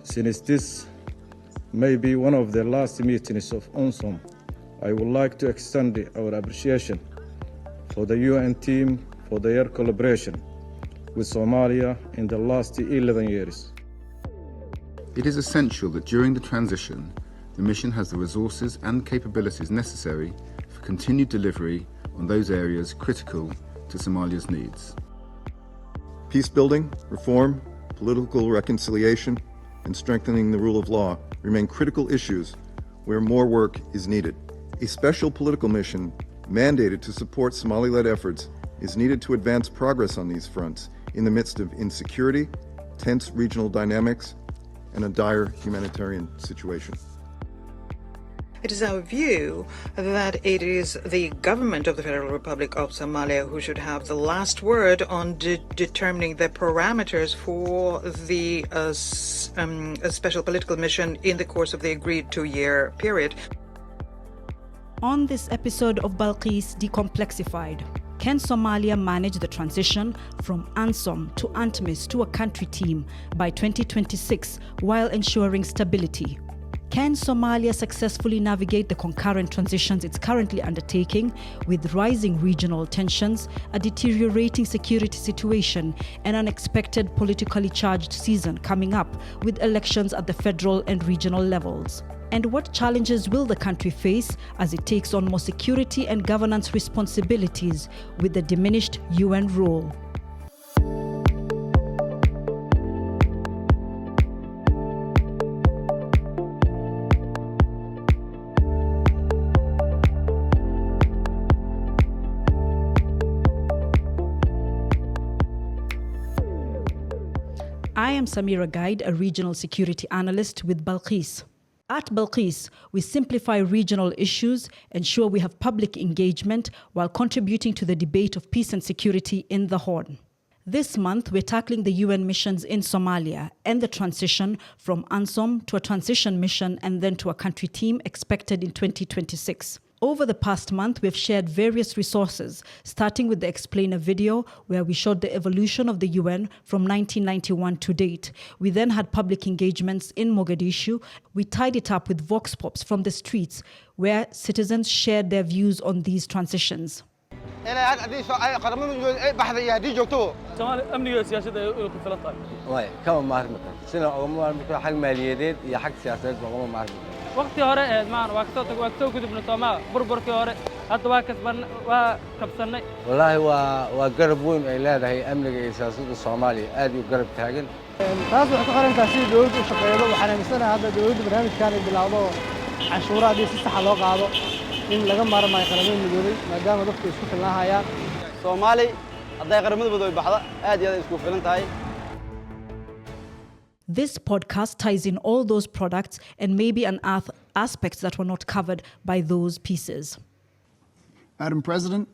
Since this may be one of the last meetings of UNSOM, I would like to extend our appreciation for the UN team for their collaboration with Somalia in the last 11 years. It is essential that during the transition, the mission has the resources and capabilities necessary for continued delivery on those areas critical to Somalia's needs. Peace building, reform, political reconciliation, and strengthening the rule of law remain critical issues where more work is needed. A special political mission mandated to support Somali-led efforts is needed to advance progress on these fronts in the midst of insecurity, tense regional dynamics, and a dire humanitarian situation. It is our view that it is the government of the Federal Republic of Somalia who should have the last word on determining the parameters for the special political mission in the course of the agreed 2-year period. On this episode of Balqiis De-complexified, can Somalia manage the transition from UNSOM to UNTMIS to a country team by 2026 while ensuring stability? Can Somalia successfully navigate the concurrent transitions it's currently undertaking with rising regional tensions, a deteriorating security situation, and an unexpected politically charged season coming up with elections at the federal and regional levels? And what challenges will the country face as it takes on more security and governance responsibilities with the diminished UN role? I am Samira Guide, a regional security analyst with Balqiis. At Balqiis, we simplify regional issues, ensure we have public engagement while contributing to the debate of peace and security in the Horn. This month, we're tackling the UN missions in Somalia and the transition from UNSOM to a transition mission and then to a country team expected in 2026. Over the past month, we've shared various resources, starting with the explainer video, where we showed the evolution of the UN from 1991 to date. We then had public engagements in Mogadishu. We tied it up with vox pops from the streets, where citizens shared their views on these transitions. waqti hore maan waqto gudubna Soomaa burburkii hore hadda waa kasban waa kabsanay wallahi waa garab weyn ay leedahay amniga iyo siyaasadda Soomaaliya aad u garab taagan taas waxa ku xiran tahay sidii dawladdu u shaqeeydo waxaan aaminsanahay hadda dawladdu barnaamijkan ay bilowdo canshuuraha si sax loo qaado in laga maarmay qaramada midoobay maadaama dadku isku filnaanayaan Soomaali hadday qaramada midoobay baxda aad iyo aad isku filan tahay. This podcast ties in all those products and maybe unearth aspects that were not covered by those pieces. Madam President,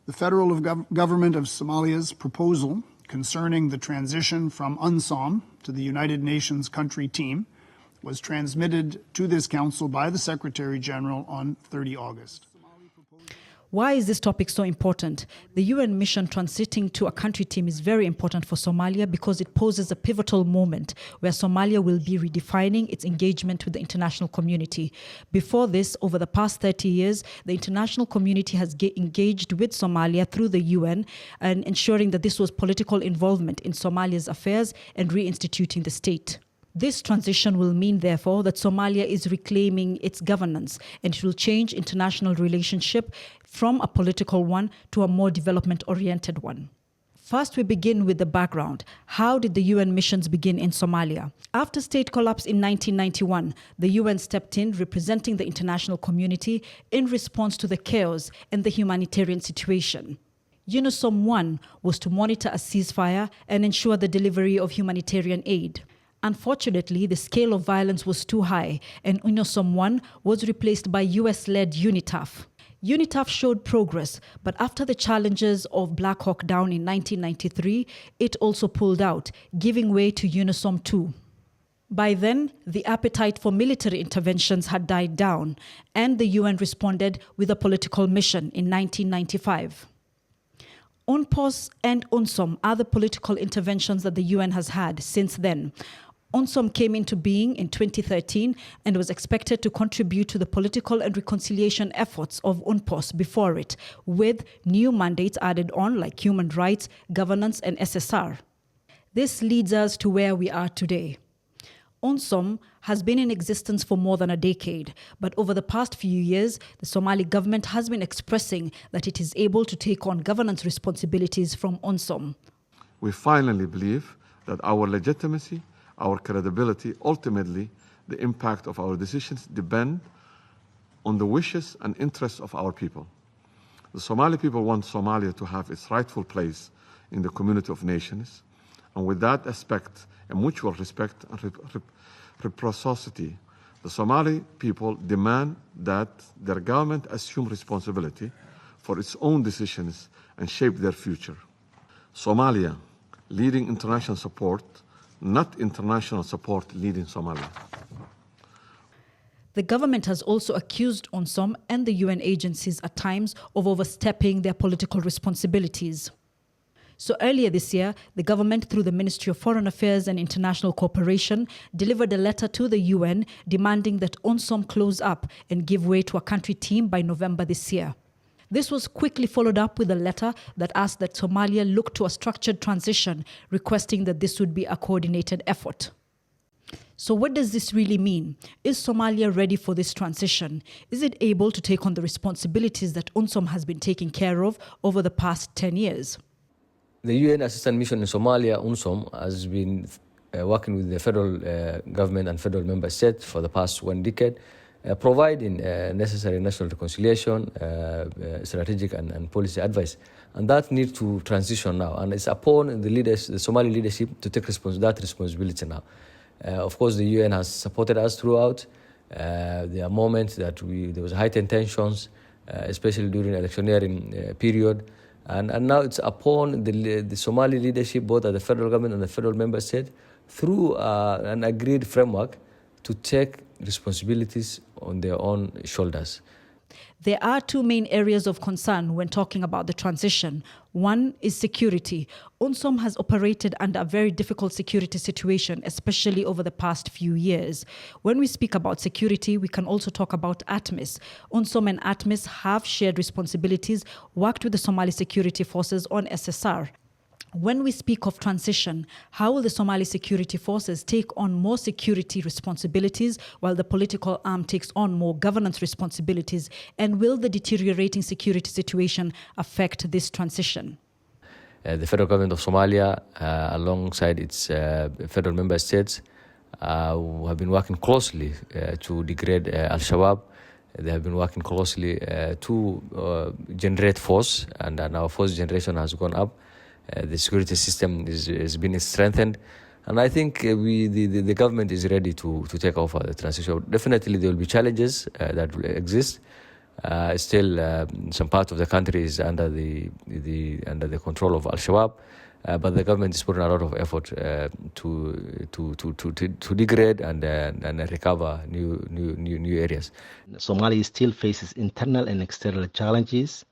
the federal government of Somalia's proposal concerning the transition from UNSOM to the United Nations country team was transmitted to this council by the Secretary General on 30 August. Why is this topic so important? The UN mission transiting to a country team is very important for Somalia because it poses a pivotal moment where Somalia will be redefining its engagement with the international community. Before this, over the past 30 years, the international community has engaged with Somalia through the UN and ensuring that this was political involvement in Somalia's affairs and reinstituting the state. This transition will mean, therefore, that Somalia is reclaiming its governance and it will change international relationship from a political one to a more development-oriented one. First, we begin with the background. How did the UN missions begin in Somalia? After state collapse in 1991, the UN stepped in representing the international community in response to the chaos and the humanitarian situation. UNSOM 1 was to monitor a ceasefire and ensure the delivery of humanitarian aid. Unfortunately, the scale of violence was too high, and UNSOM 1 was replaced by US-led UNITAF. UNITAF showed progress, but after the challenges of Black Hawk Down in 1993, it also pulled out, giving way to UNSOM 2. By then, the appetite for military interventions had died down, and the UN responded with a political mission in 1995. UNPOS and UNSOM are the political interventions that the UN has had since then. UNSOM came into being in 2013 and was expected to contribute to the political and reconciliation efforts of UNPOS before it, with new mandates added on like human rights, governance, and SSR. This leads us to where we are today. UNSOM has been in existence for more than a decade, but over the past few years, the Somali government has been expressing that it is able to take on governance responsibilities from UNSOM. We finally believe that our legitimacy, our credibility, ultimately the impact of our decisions depend on the wishes and interests of our people. The Somali people want Somalia to have its rightful place in the community of nations, and with that aspect and mutual respect and reciprocity, the Somali people demand that their government assume responsibility for its own decisions and shape their future. Somalia leading international support, not international support leading Somalia. The government has also accused UNSOM and the UN agencies at times of overstepping their political responsibilities. So earlier this year, the government, through the Ministry of Foreign Affairs and International Cooperation, delivered a letter to the UN demanding that UNSOM close up and give way to a country team by November this year. This was quickly followed up with a letter that asked that Somalia look to a structured transition, requesting that this would be a coordinated effort. So what does this really mean? Is Somalia ready for this transition? Is it able to take on the responsibilities that UNSOM has been taking care of over the past 10 years? The UN Assistance Mission in Somalia, UNSOM, has been working with the federal government and federal member states for the past 1 decade, providing necessary national reconciliation, strategic and policy advice. And that needs to transition now. And it's upon the Somali leadership to take that responsibility now. Of course, the UN has supported us throughout. There are moments that there was heightened tensions, especially during the electioneering period. And now it's upon the Somali leadership, both at the federal government and the federal member state, through an agreed framework to take responsibilities on their own shoulders. There are two main areas of concern when talking about the transition. One is security. UNSOM has operated under a very difficult security situation, especially over the past few years. When we speak about security, we can also talk about ATMIS. UNSOM and ATMIS have shared responsibilities, worked with the Somali security forces on SSR. When we speak of transition, how will the Somali security forces take on more security responsibilities while the political arm takes on more governance responsibilities? And will the deteriorating security situation affect this transition? The federal government of Somalia, alongside its federal member states, have been working closely to degrade Al-Shabaab. They have been working closely to generate force, and our force generation has gone up. The security system has been strengthened, and I think the government is ready to take over the transition. Definitely, there will be challenges that will exist. Still, some part of the country is under the control of Al-Shabaab, but the government is putting a lot of effort to degrade and recover new areas. Somalia still faces internal and external challenges.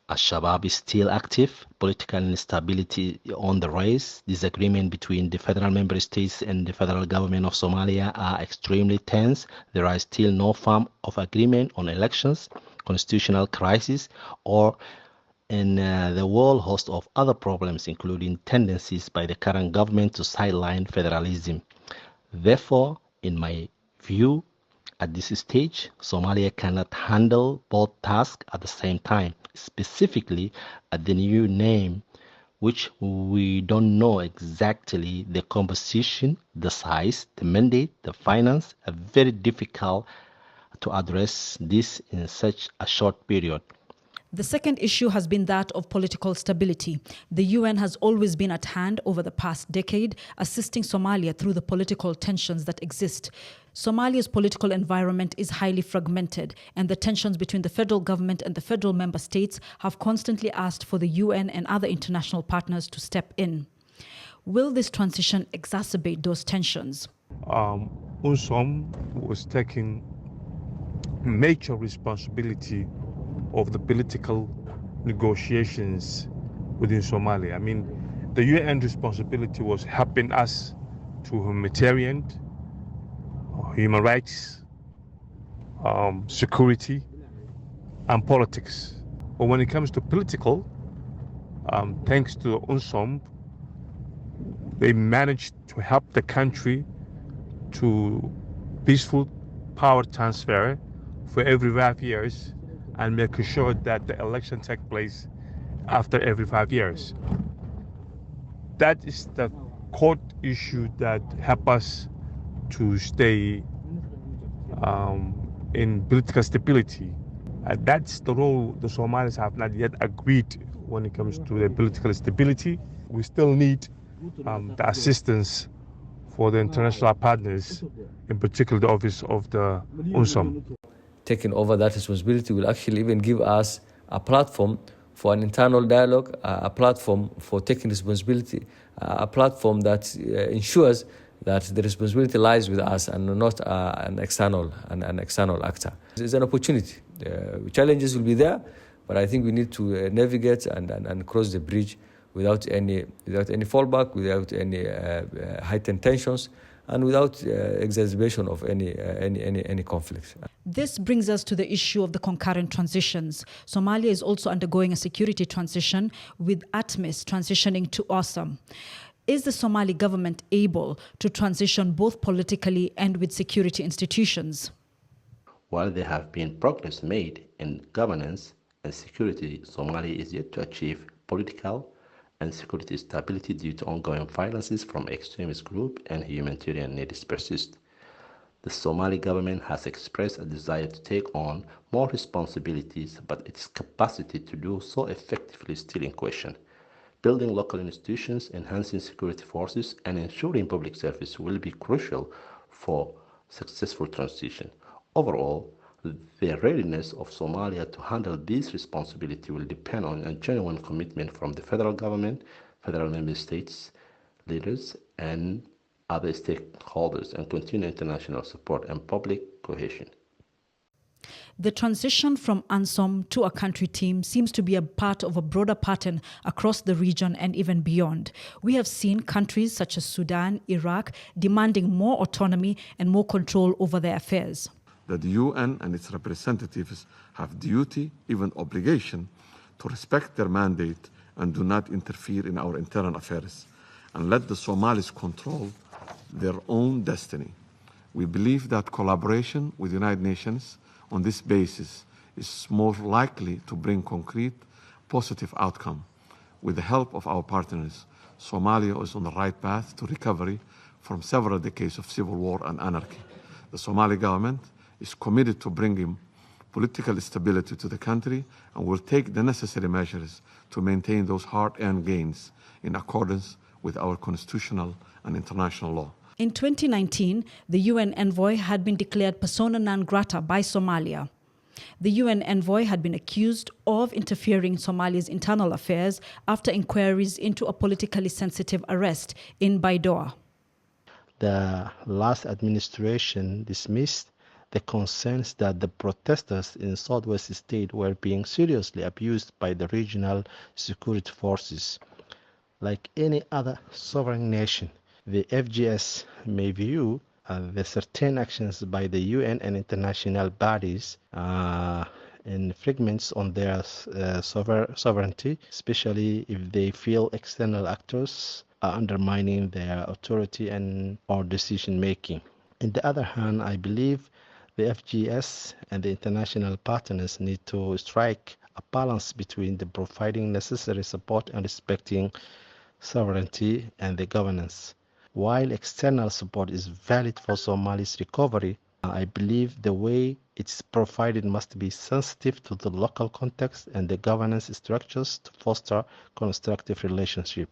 Al-Shabaab is still active, political instability on the rise, disagreement between the federal member states and the federal government of Somalia are extremely tense. There is still no form of agreement on elections, constitutional crisis, or in the whole host of other problems, including tendencies by the current government to sideline federalism. Therefore, in my view, at this stage, Somalia cannot handle both tasks at the same time, specifically at the new name, which we don't know exactly the composition, the size, the mandate, the finance. Are very difficult to address this in such a short period. The second issue has been that of political stability. The UN has always been at hand over the past decade, assisting Somalia through the political tensions that exist. Somalia's political environment is highly fragmented, and the tensions between the federal government and the federal member states have constantly asked for the UN and other international partners to step in. Will this transition exacerbate those tensions? UNSOM was taking major responsibility of the political negotiations within Somalia. I mean, the UN responsibility was helping us to humanitarian, human rights, security, and politics. But when it comes to political, thanks to UNSOM, they managed to help the country to peaceful power transfer for every 5 years and making sure that the election takes place after every 5 years. That is the core issue that help us to stay in political stability. That's the role the Somalis have not yet agreed when it comes to the political stability. We still need the assistance for the international partners, in particular the office of the UNSOM. Taking over that responsibility will actually even give us a platform for an internal dialogue, a platform for taking responsibility, a platform that ensures that the responsibility lies with us and not an external actor. It's an opportunity. Challenges will be there, but I think we need to navigate and cross the bridge without any fallback, without any heightened tensions, and without exacerbation of any conflict. This brings us to the issue of the concurrent transitions. Somalia is also undergoing a security transition, with ATMIS transitioning to UNSOM. Is the Somali government able to transition both politically and with security institutions? While there have been progress made in governance and security, Somalia is yet to achieve political and security stability due to ongoing violences from extremist groups and humanitarian needs persist. The Somali government has expressed a desire to take on more responsibilities, but its capacity to do so effectively is still in question. Building local institutions, enhancing security forces, and ensuring public service will be crucial for successful transition. Overall, the readiness of Somalia to handle this responsibility will depend on a genuine commitment from the federal government, federal member states, leaders, and other stakeholders, and continued international support and public cohesion. The transition from UNSOM to a country team seems to be a part of a broader pattern across the region and even beyond. We have seen countries such as Sudan, Iraq, demanding more autonomy and more control over their affairs. That the UN and its representatives have duty, even obligation, to respect their mandate and do not interfere in our internal affairs, and let the Somalis control their own destiny. We believe that collaboration with the United Nations on this basis is more likely to bring concrete, positive outcome. With the help of our partners, Somalia is on the right path to recovery from several decades of civil war and anarchy. The Somali government is committed to bringing political stability to the country and will take the necessary measures to maintain those hard-earned gains in accordance with our constitutional and international law. In 2019, the UN envoy had been declared persona non grata by Somalia. The UN envoy had been accused of interfering in Somalia's internal affairs after inquiries into a politically sensitive arrest in Baidoa. The last administration dismissed the concerns that the protesters in southwest state were being seriously abused by the regional security forces. Like any other sovereign nation, the FGS may view the certain actions by the UN and international bodies infringements on their sovereignty, especially if they feel external actors are undermining their authority and or decision making. On the other hand, I believe the FGS and the international partners need to strike a balance between the providing necessary support and respecting sovereignty and the governance. While external support is valid for Somali's recovery, I believe the way it's provided must be sensitive to the local context and the governance structures to foster constructive relationship.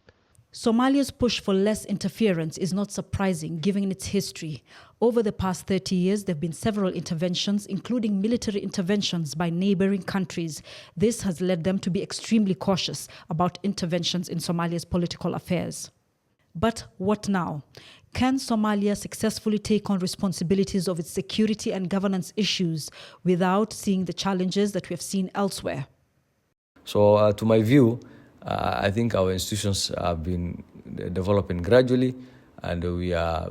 Somalia's push for less interference is not surprising given its history. Over the past 30 years, there have been several interventions, including military interventions by neighboring countries. This has led them to be extremely cautious about interventions in Somalia's political affairs. But what now? Can Somalia successfully take on responsibilities of its security and governance issues without seeing the challenges that we have seen elsewhere? So, to my view, I think our institutions have been developing gradually. and we are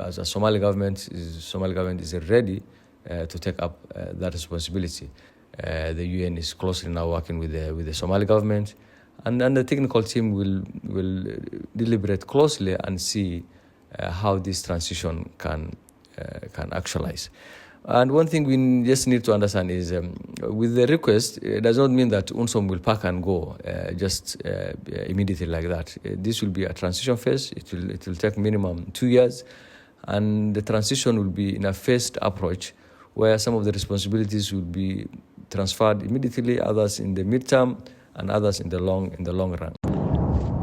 as a Somali government is ready to take up that responsibility. The UN is closely now working with the Somali government, and the technical team will deliberate closely and see how this transition can actualize. And one thing we just need to understand is with the request, it does not mean that UNSOM will pack and go immediately like that. This will be a transition phase. It will take minimum 2 years, and the transition will be in a phased approach where some of the responsibilities will be transferred immediately, others in the midterm, and others in the long run.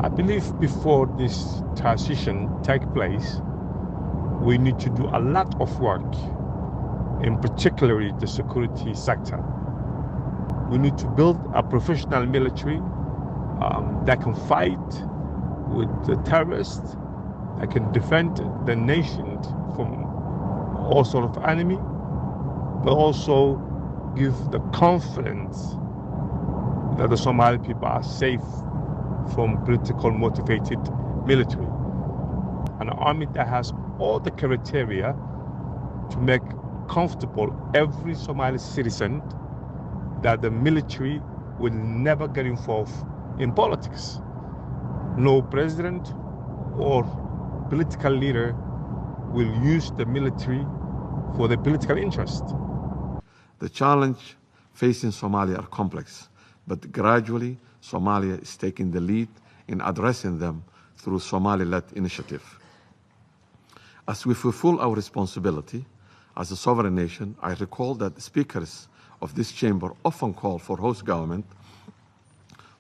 I believe before this transition take place, we need to do a lot of work, in particular the security sector. We need to build a professional military that can fight with the terrorists, that can defend the nation from all sort of enemy, but also give the confidence that the Somali people are safe from political motivated military. An army that has all the criteria to make comfortable every Somali citizen that the military will never get involved in politics. No president or political leader will use the military for their political interest. The challenge facing Somalia are complex, but gradually Somalia is taking the lead in addressing them through Somali-led initiative. As we fulfill our responsibility as a sovereign nation, I recall that the speakers of this chamber often call for host government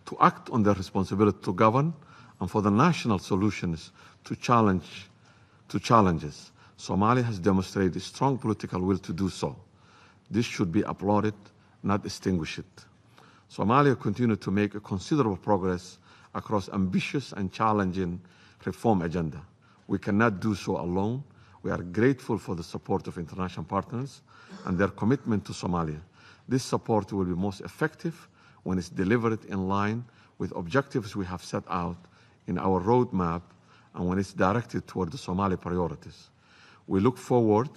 to act on their responsibility to govern and for the national solutions to challenges. Somalia has demonstrated a strong political will to do so. This should be applauded, not extinguished. Somalia continued to make a considerable progress across ambitious and challenging reform agenda. We cannot do so alone. We are grateful for the support of international partners and their commitment to Somalia. This support will be most effective when it's delivered in line with objectives we have set out in our roadmap and when it's directed toward the Somali priorities. We look forward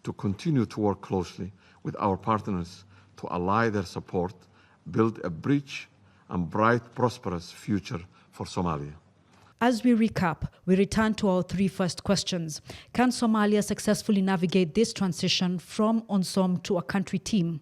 to continue to work closely with our partners to ally their support, build a rich and bright, prosperous future for Somalia. As we recap, we return to our three first questions. Can Somalia successfully navigate this transition from UNSOM to a country team?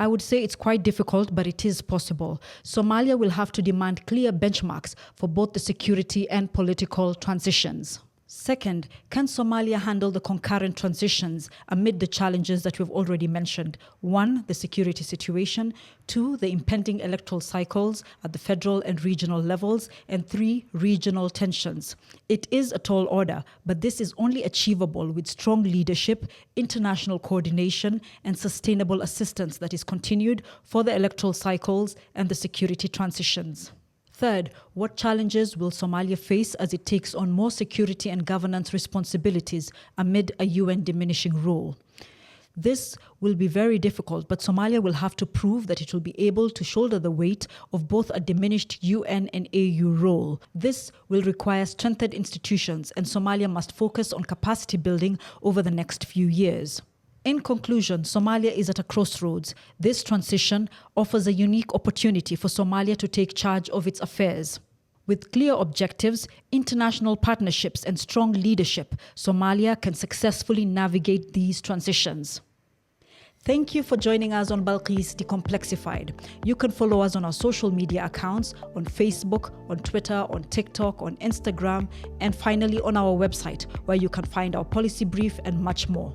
I would say it's quite difficult, but it is possible. Somalia will have to demand clear benchmarks for both the security and political transitions. Second, can Somalia handle the concurrent transitions amid the challenges that we've already mentioned? 1, the security situation. 2, the impending electoral cycles at the federal and regional levels. And 3, regional tensions. It is a tall order, but this is only achievable with strong leadership, international coordination, and sustainable assistance that is continued for the electoral cycles and the security transitions. Third, what challenges will Somalia face as it takes on more security and governance responsibilities amid a UN diminishing role? This will be very difficult, but Somalia will have to prove that it will be able to shoulder the weight of both a diminished UN and AU role. This will require strengthened institutions, and Somalia must focus on capacity building over the next few years. In conclusion, Somalia is at a crossroads. This transition offers a unique opportunity for Somalia to take charge of its affairs. With clear objectives, international partnerships, and strong leadership, Somalia can successfully navigate these transitions. Thank you for joining us on Balqiis De-complexified. You can follow us on our social media accounts, on Facebook, on Twitter, on TikTok, on Instagram, and finally on our website, where you can find our policy brief and much more.